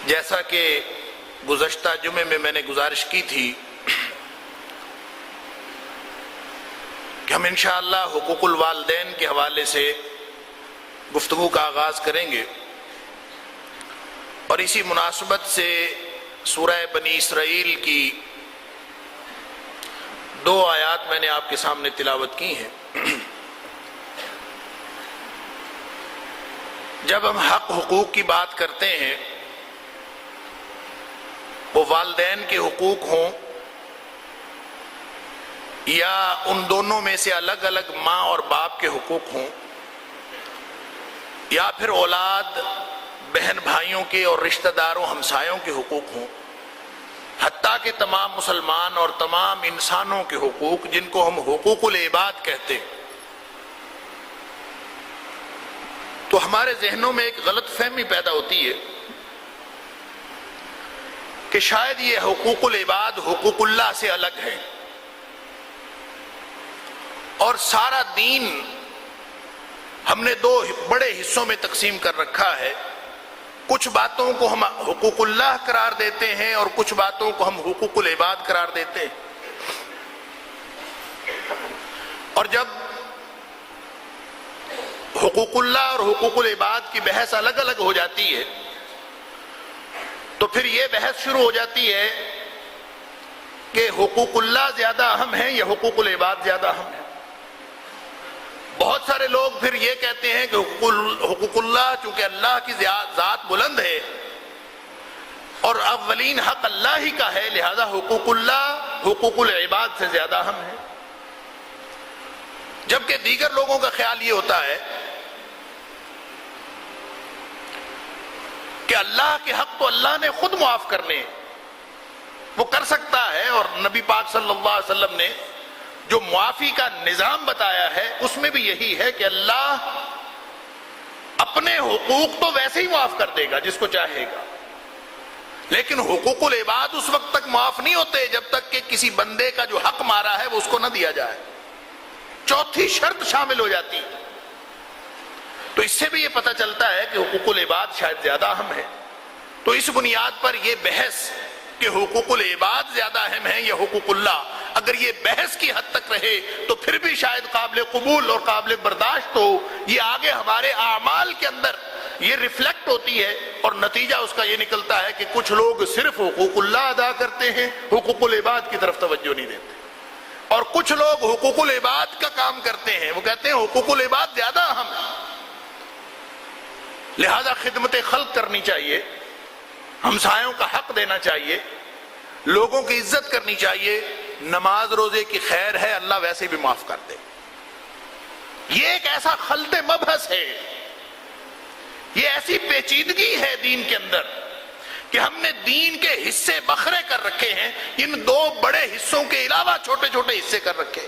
جیسا کہ گزشتہ جمعے میں نے گزارش کی تھی کہ ہم انشاءاللہ حقوق الوالدین کے حوالے سے گفتگو کا آغاز کریں گے، اور اسی مناسبت سے سورہ بنی اسرائیل کی 2 آیات میں نے آپ کے سامنے تلاوت کی ہیں۔ جب ہم حق حقوق کی بات کرتے ہیں، وہ والدین کے حقوق ہوں یا ان دونوں میں سے الگ الگ ماں اور باپ کے حقوق ہوں، یا پھر اولاد بہن بھائیوں کے اور رشتہ داروں ہمسایوں کے حقوق ہوں، حتیٰ کہ تمام مسلمان اور تمام انسانوں کے حقوق جن کو ہم حقوق العباد کہتے ہیں، تو ہمارے ذہنوں میں ایک غلط فہمی پیدا ہوتی ہے کہ شاید یہ حقوق العباد حقوق اللہ سے الگ ہے، اور سارا دین ہم نے 2 بڑے حصوں میں تقسیم کر رکھا ہے۔ کچھ باتوں کو ہم حقوق اللہ قرار دیتے ہیں اور کچھ باتوں کو ہم حقوق العباد قرار دیتے ہیں، اور جب حقوق اللہ اور حقوق العباد کی بحث الگ الگ ہو جاتی ہے تو پھر یہ بحث شروع ہو جاتی ہے کہ حقوق اللہ زیادہ اہم ہیں یا حقوق العباد زیادہ اہم ہیں۔ بہت سارے لوگ پھر یہ کہتے ہیں کہ حقوق اللہ چونکہ اللہ کی ذات بلند ہے اور اولین حق اللہ ہی کا ہے، لہذا حقوق اللہ حقوق العباد سے زیادہ اہم ہے، جبکہ دیگر لوگوں کا خیال یہ ہوتا ہے کہ اللہ کے حق تو اللہ نے خود معاف کرنے، وہ کر سکتا ہے، اور نبی پاک صلی اللہ علیہ وسلم نے جو معافی کا نظام بتایا ہے اس میں بھی یہی ہے کہ اللہ اپنے حقوق تو ویسے ہی معاف کر دے گا جس کو چاہے گا، لیکن حقوق العباد اس وقت تک معاف نہیں ہوتے جب تک کہ کسی بندے کا جو حق مارا ہے وہ اس کو نہ دیا جائے، چوتھی شرط شامل ہو جاتی۔ تو اس سے بھی یہ پتہ چلتا ہے کہ حقوق العباد شاید زیادہ اہم ہے۔ تو اس بنیاد پر یہ بحث کہ حقوق العباد زیادہ اہم ہیں یا حقوق اللہ، اگر یہ بحث کی حد تک رہے تو پھر بھی شاید قابل قبول اور قابل برداشت ہو، یہ آگے ہمارے اعمال کے اندر یہ ریفلیکٹ ہوتی ہے، اور نتیجہ اس کا یہ نکلتا ہے کہ کچھ لوگ صرف حقوق اللہ ادا کرتے ہیں، حقوق العباد کی طرف توجہ نہیں دیتے، اور کچھ لوگ حقوق العباد کا کام کرتے ہیں، وہ کہتے ہیں حقوق العباد زیادہ اہم ہے، لہذا خدمت خلق کرنی چاہیے، ہمسایوں کا حق دینا چاہیے، لوگوں کی عزت کرنی چاہیے، نماز روزے کی خیر ہے، اللہ ویسے بھی معاف کر دے۔ یہ ایک ایسا خلط مبحث ہے، یہ ایسی پیچیدگی ہے دین کے اندر کہ ہم نے دین کے حصے بکھرے کر رکھے ہیں، ان 2 بڑے حصوں کے علاوہ چھوٹے چھوٹے حصے کر رکھے،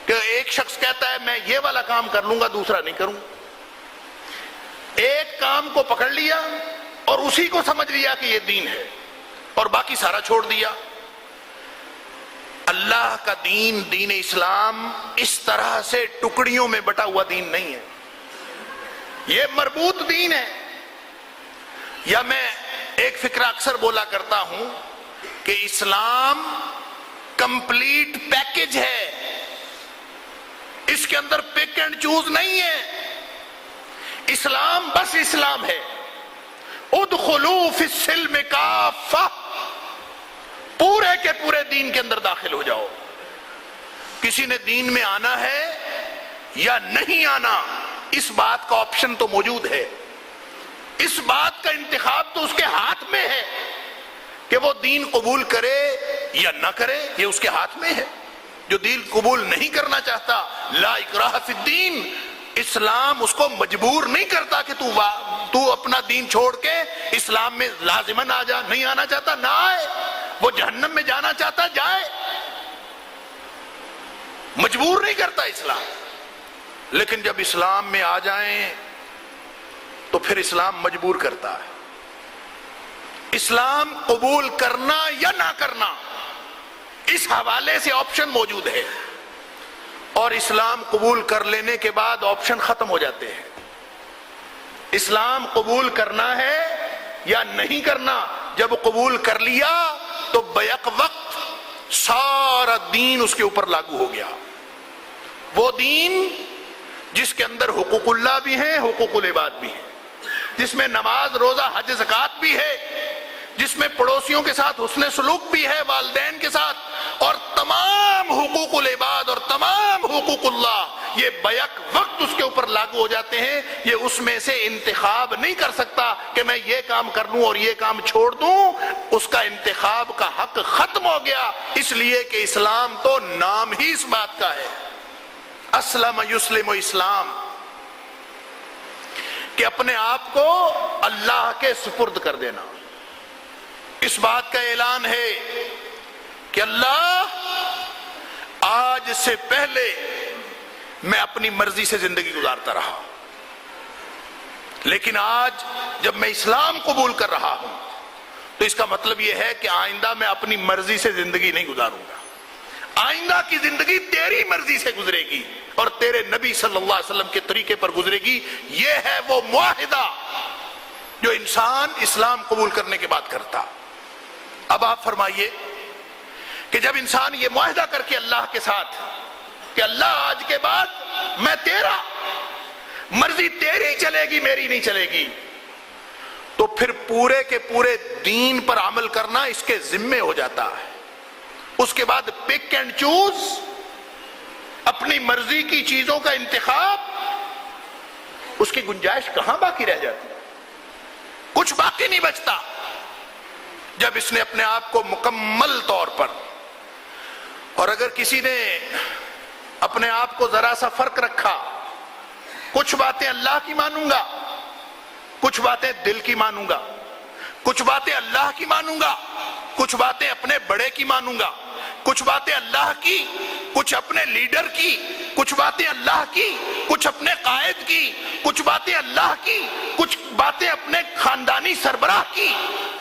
کہ ایک شخص کہتا ہے میں یہ والا کام کر لوں گا دوسرا نہیں کروں، ایک کام کو پکڑ لیا اور اسی کو سمجھ لیا کہ یہ دین ہے اور باقی سارا چھوڑ دیا۔ اللہ کا دین، دین اسلام اس طرح سے ٹکڑیوں میں بٹا ہوا دین نہیں ہے، یہ مربوط دین ہے۔ یا میں ایک فکرہ اکثر بولا کرتا ہوں کہ اسلام کمپلیٹ پیکج ہے، اس کے اندر پک اینڈ چوز نہیں ہے، اسلام بس اسلام ہے۔ ادخلوا فی السلم کافہ، پورے کے پورے دین کے اندر داخل ہو جاؤ۔ کسی نے دین میں آنا ہے یا نہیں آنا، اس بات کا آپشن تو موجود ہے، اس بات کا انتخاب تو اس کے ہاتھ میں ہے کہ وہ دین قبول کرے یا نہ کرے، یہ اس کے ہاتھ میں ہے۔ جو دین قبول نہیں کرنا چاہتا، لا اکراہ فی الدین، اسلام اس کو مجبور نہیں کرتا کہ تو اپنا دین چھوڑ کے اسلام میں لازماً آ جا، نہیں آنا چاہتا نہ آئے، وہ جہنم میں جانا چاہتا جائے، مجبور نہیں کرتا اسلام۔ لیکن جب اسلام میں آ جائیں تو پھر اسلام مجبور کرتا ہے۔ اسلام قبول کرنا یا نہ کرنا، اس حوالے سے آپشن موجود ہے، اور اسلام قبول کر لینے کے بعد آپشن ختم ہو جاتے ہیں۔ اسلام قبول کرنا ہے یا نہیں کرنا، جب قبول کر لیا تو بیک وقت سارا دین اس کے اوپر لاگو ہو گیا. وہ دین جس کے اندر حقوق اللہ بھی ہیں، حقوق العباد بھی ہیں، جس میں نماز روزہ حج زکوٰۃ بھی ہے، جس میں پڑوسیوں کے ساتھ حسن سلوک بھی ہے، والدین کے ساتھ، اور تمام حقوق العباد اور تمام حقوق اللہ یہ بیک وقت اس کے اوپر لاگو ہو جاتے ہیں. یہ اس میں سے انتخاب نہیں کر سکتا کہ میں یہ کام کر لوں اور یہ کام چھوڑ دوں. اس کا انتخاب کا حق ختم ہو گیا، اس لیے کہ اسلام تو نام ہی اس بات کا ہے، اسلم یسلم اسلام، کہ اپنے آپ کو اللہ کے سپرد کر دینا. اس بات کا اعلان ہے کہ اللہ آج سے پہلے میں اپنی مرضی سے زندگی گزارتا رہا، لیکن آج جب میں اسلام قبول کر رہا ہوں تو اس کا مطلب یہ ہے کہ آئندہ میں اپنی مرضی سے زندگی نہیں گزاروں گا. آئندہ کی زندگی تیری مرضی سے گزرے گی اور تیرے نبی صلی اللہ علیہ وسلم کے طریقے پر گزرے گی. یہ ہے وہ معاہدہ جو انسان اسلام قبول کرنے کے بعد کرتا. اب آپ فرمائیے کہ جب انسان یہ معاہدہ کر کے اللہ کے ساتھ کہ اللہ آج کے بعد میں تیرا، مرضی تیری چلے گی میری نہیں چلے گی، تو پھر پورے کے پورے دین پر عمل کرنا اس کے ذمے ہو جاتا ہے. اس کے بعد پک اینڈ چوز، اپنی مرضی کی چیزوں کا انتخاب، اس کی گنجائش کہاں باقی رہ جاتی؟ کچھ باقی نہیں بچتا. جب اس نے اپنے آپ کو مکمل طور پر، اور اگر کسی نے اپنے آپ کو ذرا سا فرق رکھا، کچھ باتیں اللہ کی مانوں گا، کچھ باتیں دل کی مانوں گا، کچھ باتیں اللہ کی مانوں گا، کچھ باتیں اپنے بڑے کی مانوں گا، کچھ باتیں اللہ کی، کچھ اپنے لیڈر کی، کچھ باتیں اللہ کی، کچھ اپنے قائد کی، کچھ باتیں اللہ کی، کچھ باتیں اپنے خاندانی سربراہ کی.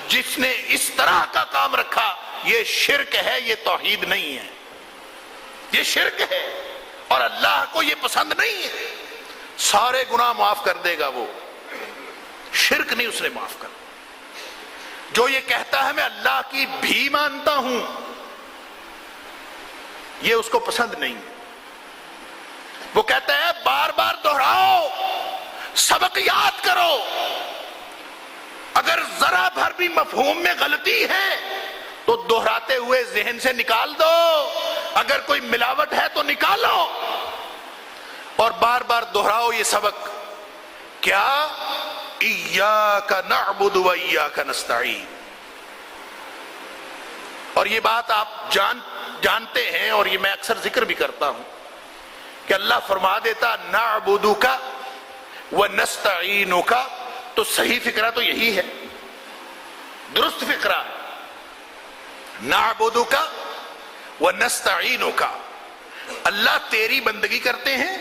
جس نے اس طرح کا کام رکھا یہ شرک ہے، یہ توحید نہیں ہے، یہ شرک ہے اور اللہ کو یہ پسند نہیں ہے. سارے گناہ معاف کر دے گا وہ، شرک نہیں اس نے معاف کر. جو یہ کہتا ہے میں اللہ کی بھی مانتا ہوں، یہ اس کو پسند نہیں. وہ کہتا ہے بار بار دہراؤ، سبق یاد کرو، اگر ذرا بھر بھی مفہوم میں غلطی ہے تو دہراتے ہوئے ذہن سے نکال دو، اگر کوئی ملاوٹ ہے تو نکالو، اور بار بار دہراؤ یہ سبق. کیا؟ ایاک نعبد و ایاک نستعین. اور یہ بات آپ جانتے ہیں، اور یہ میں اکثر ذکر بھی کرتا ہوں کہ اللہ فرما دیتا نعبدک و نستعینک، تو صحیح فقرہ تو یہی ہے، درست فقرہ ہے. نعبدک و نستعینک، اللہ تیری بندگی کرتے ہیں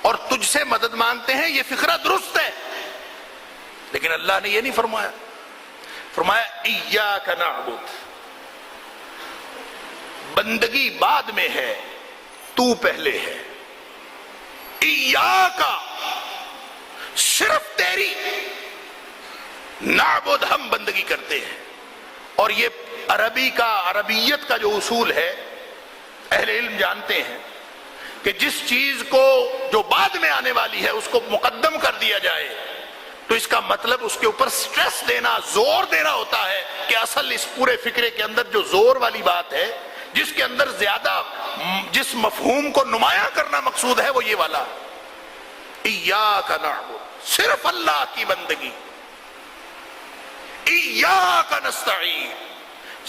اور تجھ سے مدد مانگتے ہیں، یہ فقرہ درست ہے. لیکن اللہ نے یہ نہیں فرمایا، فرمایا ایاک نعبد، بندگی بعد میں ہے، تو پہلے ہے. ایاک، صرف تیری، نعبد، ہم بندگی کرتے ہیں. اور یہ عربیت کا جو اصول ہے، اہل علم جانتے ہیں کہ جس چیز کو جو بعد میں آنے والی ہے اس کو مقدم کر دیا جائے تو اس کا مطلب اس کے اوپر سٹریس دینا، زور دینا ہوتا ہے کہ اصل اس پورے فکرے کے اندر جو زور والی بات ہے، جس کے اندر زیادہ جس مفہوم کو نمایاں کرنا مقصود ہے، وہ یہ والا ایاک نعبد، صرف اللہ کی بندگی. ایاک نستعین،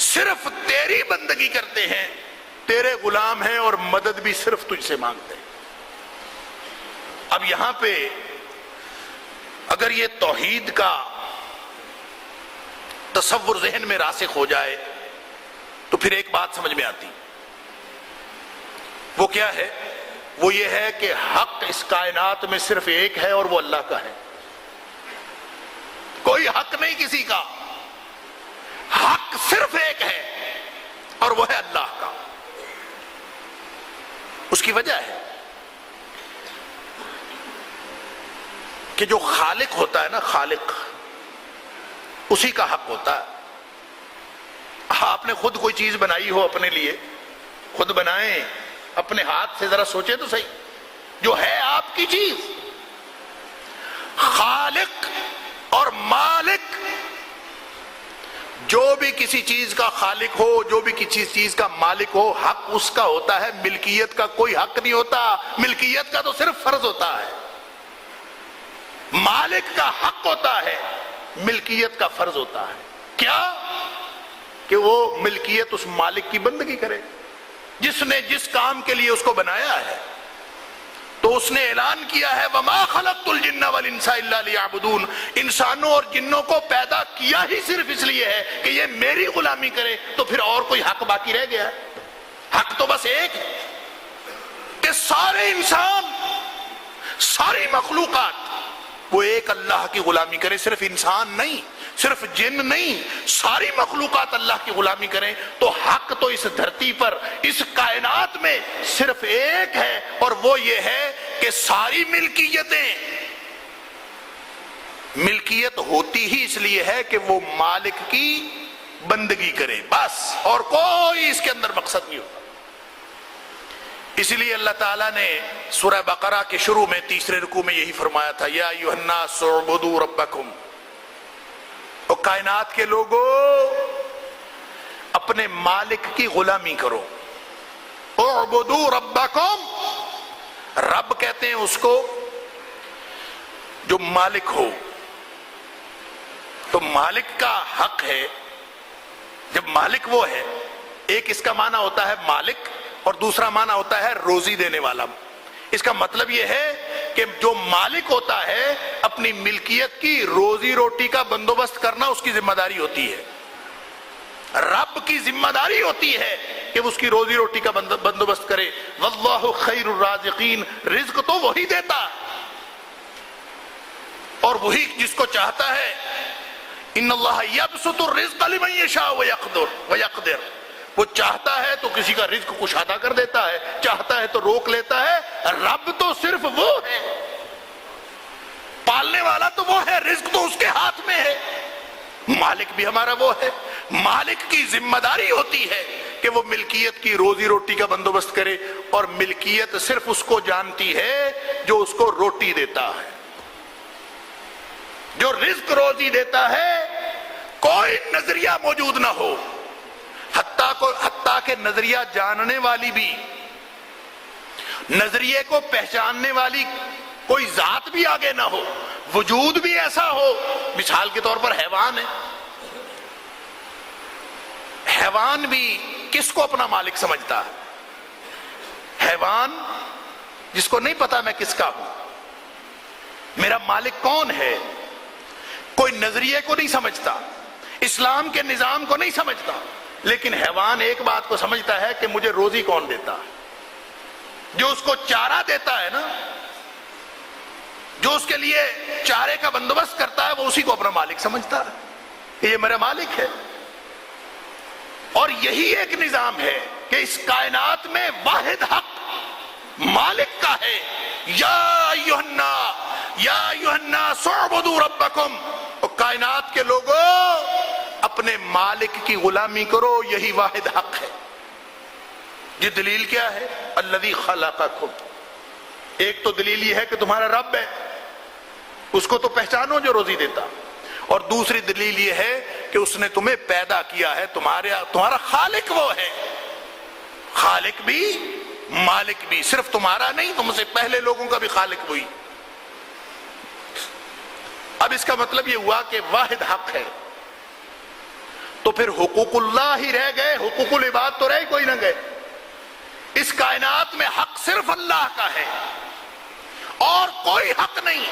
صرف تیری بندگی کرتے ہیں، تیرے غلام ہیں اور مدد بھی صرف تجھ سے مانگتے ہیں. اب یہاں پہ اگر یہ توحید کا تصور ذہن میں راسخ ہو جائے تو پھر ایک بات سمجھ میں آتی. وہ کیا ہے؟ وہ یہ ہے کہ حق اس کائنات میں صرف ایک ہے اور وہ اللہ کا ہے. کوئی حق نہیں کسی کا، حق صرف ایک ہے اور وہ ہے اللہ کا. اس کی وجہ ہے کہ جو خالق ہوتا ہے نا، خالق، اسی کا حق ہوتا ہے۔ آپ نے خود کوئی چیز بنائی ہو اپنے لیے، خود بنائیں اپنے ہاتھ سے، ذرا سوچیں تو صحیح، جو ہے آپ کی چیز، خالق اور مالک، جو بھی کسی چیز کا خالق ہو، جو بھی کسی چیز کا مالک ہو، حق اس کا ہوتا ہے، ملکیت کا کوئی حق نہیں ہوتا۔ ملکیت کا تو صرف فرض ہوتا ہے، مالک کا حق ہوتا ہے، ملکیت کا فرض ہوتا ہے۔ کیا؟ کہ وہ ملکیت اس مالک کی بندگی کرے جس نے جس کام کے لیے اس کو بنایا ہے۔ تو اس نے اعلان کیا ہے وَمَا خَلَقْتُ الْجِنَّ وَالْإِنسَ إِلَّا لِيَعْبُدُونَ، انسانوں اور جنوں کو پیدا کیا ہی صرف اس لیے ہے کہ یہ میری غلامی کرے۔ تو پھر اور کوئی حق باقی رہ گیا؟ حق تو بس ایک ہے کہ سارے انسان، ساری مخلوقات وہ ایک اللہ کی غلامی کرے، صرف انسان نہیں، صرف جن نہیں، ساری مخلوقات اللہ کی غلامی کریں۔ تو حق تو اس دھرتی پر، اس کائنات میں صرف ایک ہے، اور وہ یہ ہے کہ ساری ملکیت ہوتی ہی اس لیے ہے کہ وہ مالک کی بندگی کرے، بس، اور کوئی اس کے اندر مقصد نہیں ہوتا۔ اسی لیے اللہ تعالیٰ نے سورہ بقرہ کے شروع میں تیسرے رکوع میں یہی فرمایا تھا، یا ایھا الناس اعبدوا ربکم، اور کائنات کے لوگوں اپنے مالک کی غلامی کرو۔ اعبدوا ربکم، رب کہتے ہیں اس کو جو مالک ہو۔ تو مالک کا حق ہے، جب مالک وہ ہے، ایک اس کا معنی ہوتا ہے مالک، اور دوسرا معنی ہوتا ہے روزی دینے والا۔ اس کا مطلب یہ ہے کہ جو مالک ہوتا ہے اپنی ملکیت کی روزی روٹی کا بندوبست کرنا اس کی ذمہ داری ہوتی ہے۔ رب کی ذمہ داری ہوتی ہے کہ وہ اس کی روزی روٹی کا بندوبست کرے۔ واللہ خیر الرازقین، رزق تو وہی دیتا اور وہی جس کو چاہتا ہے۔ ان اللہ یبسط الرزق لمن یشاء ویقدر، وہ چاہتا ہے تو کسی کا رزق کشادہ کر دیتا ہے، چاہتا ہے تو روک لیتا ہے۔ رب تو صرف وہ ہے، پالنے والا تو وہ ہے، رزق تو اس کے ہاتھ میں ہے۔ مالک بھی ہمارا وہ ہے۔ مالک کی ذمہ داری ہوتی ہے کہ وہ ملکیت کی روزی روٹی کا بندوبست کرے، اور ملکیت صرف اس کو جانتی ہے جو اس کو روٹی دیتا ہے، جو رزق روزی دیتا ہے۔ کوئی نظریہ موجود نہ ہو، حتیٰ کہ نظریہ جاننے والی بھی، نظریے کو پہچاننے والی کوئی ذات بھی آگے نہ ہو، وجود بھی ایسا ہو۔ مثال کے طور پر حیوان ہے، حیوان بھی کس کو اپنا مالک سمجھتا ہے؟ حیوان جس کو نہیں پتا میں کس کا ہوں، میرا مالک کون ہے، کوئی نظریے کو نہیں سمجھتا، اسلام کے نظام کو نہیں سمجھتا، لیکن حیوان ایک بات کو سمجھتا ہے کہ مجھے روزی کون دیتا ہے، جو اس کو چارہ دیتا ہے نا، جو اس کے لیے چارے کا بندوبست کرتا ہے، وہ اسی کو اپنا مالک سمجھتا ہے کہ یہ میرا مالک ہے۔ اور یہی ایک نظام ہے کہ اس کائنات میں واحد حق مالک کا ہے۔ یا ایھا الناس اعبدوا ربکم، اور کائنات کے لوگوں اپنے مالک کی غلامی کرو، یہی واحد حق ہے۔ یہ دلیل کیا ہے؟ الذی خلقکم، ایک تو دلیل یہ ہے کہ تمہارا رب ہے، اس کو تو پہچانو جو روزی دیتا، اور دوسری دلیل یہ ہے کہ اس نے تمہیں پیدا کیا ہے، تمہارا خالق وہ ہے۔ خالق بھی مالک بھی، صرف تمہارا نہیں، تم سے پہلے لوگوں کا بھی خالق وہی۔ اب اس کا مطلب یہ ہوا کہ واحد حق ہے، تو پھر حقوق اللہ ہی رہ گئے، حقوق العباد تو رہ کوئی نہ گئے۔ اس کائنات میں حق صرف اللہ کا ہے اور کوئی حق نہیں۔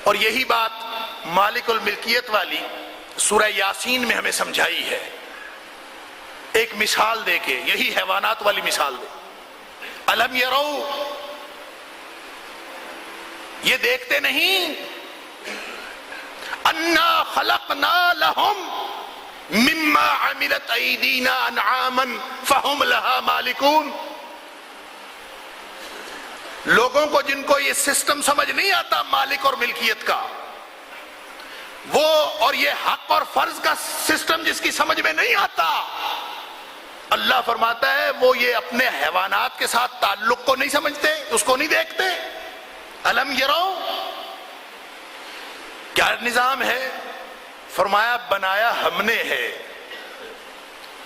اور یہی بات مالک الملکیت والی سورہ یاسین میں ہمیں سمجھائی ہے، ایک مثال دے کے، یہی حیوانات والی مثال دے۔ الم یرو، یہ دیکھتے نہیں، انا خلقنا لهم مما عملت ایدینا انعاما فهم لها مالکون، لوگوں کو جن کو یہ سسٹم سمجھ نہیں آتا مالک اور ملکیت کا، وہ اور یہ حق اور فرض کا سسٹم جس کی سمجھ میں نہیں آتا، اللہ فرماتا ہے وہ یہ اپنے حیوانات کے ساتھ تعلق کو نہیں سمجھتے، اس کو نہیں دیکھتے۔ الم یرو، کیا نظام ہے؟ فرمایا بنایا ہم نے ہے،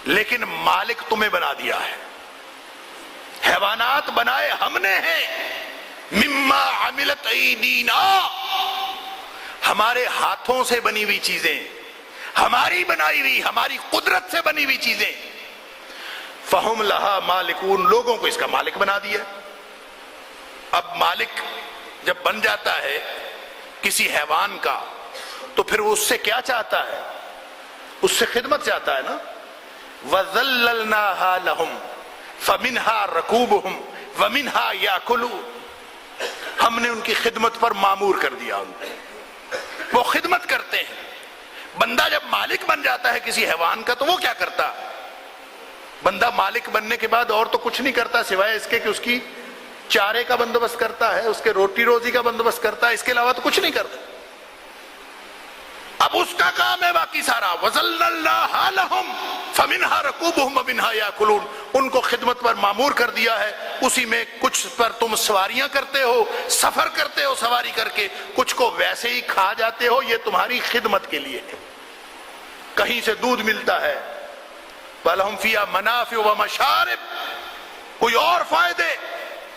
لیکن مالک تمہیں بنا دیا ہے۔ حیوانات بنائے ہم نے ہیں، مما عملت ایدینا، ہمارے ہاتھوں سے بنی ہوئی چیزیں، ہماری بنائی ہوئی، ہماری قدرت سے بنی ہوئی چیزیں، فہم لہا مالکون، لوگوں کو اس کا مالک بنا دیا۔ اب مالک جب بن جاتا ہے کسی حیوان کا تو پھر وہ اس سے کیا چاہتا ہے؟ اس سے خدمت چاہتا ہے نا۔ وَذَلَّلْنَاهَا لَهُمْ فَمِنْهَا رَكُوبُهُمْ وَمِنْهَا يَأْكُلُونَ، ہم نے ان کی خدمت پر معمور کر دیا، ان کو وہ خدمت کرتے ہیں۔ بندہ جب مالک بن جاتا ہے کسی حیوان کا تو وہ کیا کرتا؟ بندہ مالک بننے کے بعد اور تو کچھ نہیں کرتا سوائے اس کے کہ اس کی چارے کا بندوبست کرتا ہے، اس کے روٹی روزی کا بندوبست کرتا ہے، اس کے علاوہ تو کچھ نہیں کرتا۔ اب اس کا کام ہے باقی سارا۔ وَذَلَّلْنَاهَا لَهُمْ فَمِنْهَا رَكُوبُهُمْ وَمِنْهَا يَأْكُلُونَ، ان کو خدمت پر معمور کر دیا ہے، اسی میں کچھ پر تم سواریاں کرتے ہو، سفر کرتے ہو سواری کر کے، کچھ کو ویسے ہی کھا جاتے ہو، یہ تمہاری خدمت کے لیے ہے۔ کہیں سے دودھ ملتا ہے، وَلَهُمْ فِيهَا مَنَافِعُ وَمَشَارِبُ، کوئی اور فائدے،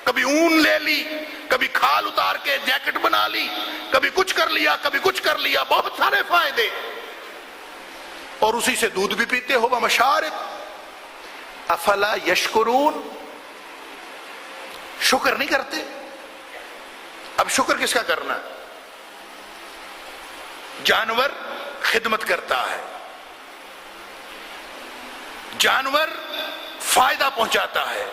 کبھی اون لے لی، کبھی کھال اتار کے جیکٹ بنا لی، کبھی کچھ کر لیا، کبھی کچھ کر لیا، بہت سارے فائدے، اور اسی سے دودھ بھی پیتے ہو۔ وَمَشَارِبُ افلا یشکرون، شکر نہیں کرتے۔ اب شکر کس کا کرنا ہے؟ جانور خدمت کرتا ہے، جانور فائدہ پہنچاتا ہے،